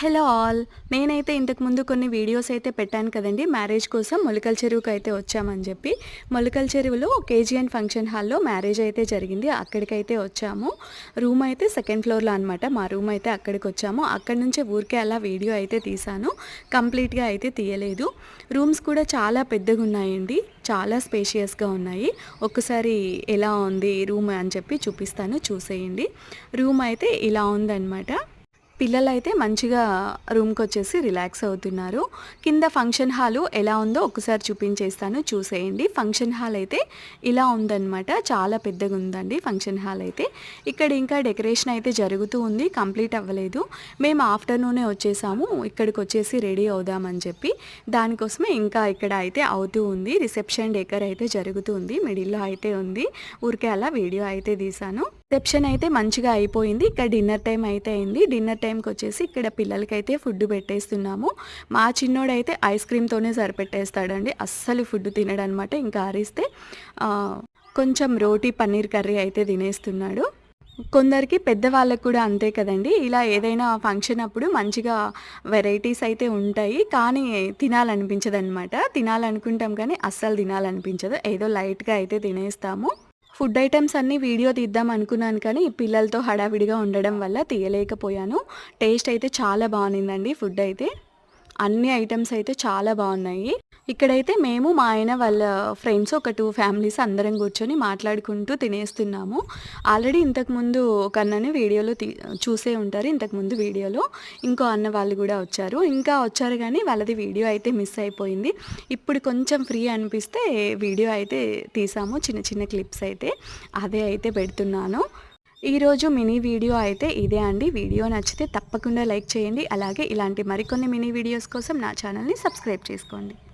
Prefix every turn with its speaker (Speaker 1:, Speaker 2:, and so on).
Speaker 1: Hello all. నేనైతే ఇంతకుముందు కొన్ని వీడియోస్ అయితే పెట్టాను కదండీ! మ్యారేజ్ కోసం మొలకల చెరువుకైతే వచ్చామని చెప్పి. మొలకల చెరువులో కేజీఎన్ ఫంక్షన్ హాల్‌లో మ్యారేజ్ అయితే జరిగింది. అక్కడికైతే వచ్చాము. రూమ్ అయితే సెకండ్ ఫ్లోర్‌లో అనమాట. మా రూమ్ అయితే అక్కడికొచ్చాము. అక్కడి నుంచే ఊరికే అలా వీడియో అయితే తీశాను. కంప్లీట్‌గా అయితే తీయలేదు. రూమ్స్ కూడా చాలా పెద్దగున్నాయండి. చాలా స్పేషియస్‌గా ఉన్నాయి. ఒక్కసారి ఎలా ఉంది రూమ్ అని చెప్పి చూపిస్తాను, చూసేయండి. రూమ్ అయితే ఇలా ఉందనమాట. పిల్లలైతే మంచిగా రూమ్‌కొచ్చేసి రిలాక్స్ అవుతున్నారు. కింద ఫంక్షన్ హాలు ఎలా ఉందో ఒక్కసారి చూపించేస్తాను, చూసేయండి. ఫంక్షన్ హాల్ అయితే ఇలా ఉందనమాట. చాలా పెద్దగుందండి ఫంక్షన్ హాల్ అయితే. ఇక్కడ ఇంకా డెకరేషన్ అయితే జరుగుతూ ఉంది. కంప్లీట్ అవ్వలేదు. మేము ఆఫ్టర్‌నూనే వచ్చేసాము. ఇక్కడికొచ్చేసి రెడీ అవుదామని చెప్పి. దానికోసమే ఇంకా ఇక్కడ అయితే అవుతూ ఉంది. రిసెప్షన్ డెకర్ అయితే జరుగుతూ ఉంది. మిడిల్‌లో అయితే ఉంది. ఊరికే అలా వీడియో అయితే తీశాను. రిసెప్షన్ అయితే మంచిగా అయిపోయింది. ఇక్కడ డిన్నర్ టైం అయితే అయింది. డిన్నర్ టైంకొచ్చేసి ఇక్కడ పిల్లలకైతే ఫుడ్ పెట్టేస్తున్నాము. మా చిన్నోడైతే ఐస్ క్రీమ్‌తోనే సరిపెట్టేస్తాడండి. అస్సలు ఫుడ్ తినడనమాట. ఇంకా అరిస్తే కొంచెం రోటీ పన్నీర్ కర్రీ అయితే తినేస్తున్నాడు. కొందరికి పెద్దవాళ్ళకి కూడా అంతే కదండీ! ఇలా ఏదైనా ఫంక్షన్ అప్పుడు మంచిగా వెరైటీస్ అయితే ఉంటాయి. కానీ తినాలనిపించదనమాట. తినాలనుకుంటాం కానీ అస్సలు తినాలనిపించదు. ఏదో లైట్‌గా అయితే తినేస్తాము. ఫుడ్ ఐటెమ్స్ అన్నీ వీడియో తీద్దాం అనుకున్నాను కానీ పిల్లలతో హడావిడిగా ఉండడం వల్ల తీయలేకపోయాను. టేస్ట్ అయితే చాలా బావుండిందండి ఫుడ్ అయితే. అన్ని ఐటెమ్స్ అయితే చాలా బాగున్నాయి. ఇక్కడైతే మేము, మా ఆయన వాళ్ళ ఫ్రెండ్స్ ఒక 2 ఫ్యామిలీస్ అందరం కూర్చొని మాట్లాడుకుంటూ తినేస్తున్నాము. ఆల్రెడీ ఇంతకుముందు ఒక అన్నని వీడియోలో చూసే ఉంటారు. ఇంతకుముందు వీడియోలో ఇంకో అన్న వాళ్ళు కూడా వచ్చారు. ఇంకా వచ్చారు కానీ వాళ్ళది వీడియో అయితే మిస్ అయిపోయింది. ఇప్పుడు కొంచెం ఫ్రీ అనిపిస్తే వీడియో అయితే తీసాము. చిన్న చిన్న క్లిప్స్ అయితే అదే అయితే పెడుతున్నాను. ఈరోజు మినీ వీడియో అయితే ఇదే అండి. వీడియో నచ్చితే తప్పకుండా లైక్ చేయండి. అలాగే ఇలాంటి మరికొన్ని మినీ వీడియోస్ కోసం నా ఛానల్‌ని సబ్స్క్రైబ్ చేసుకోండి.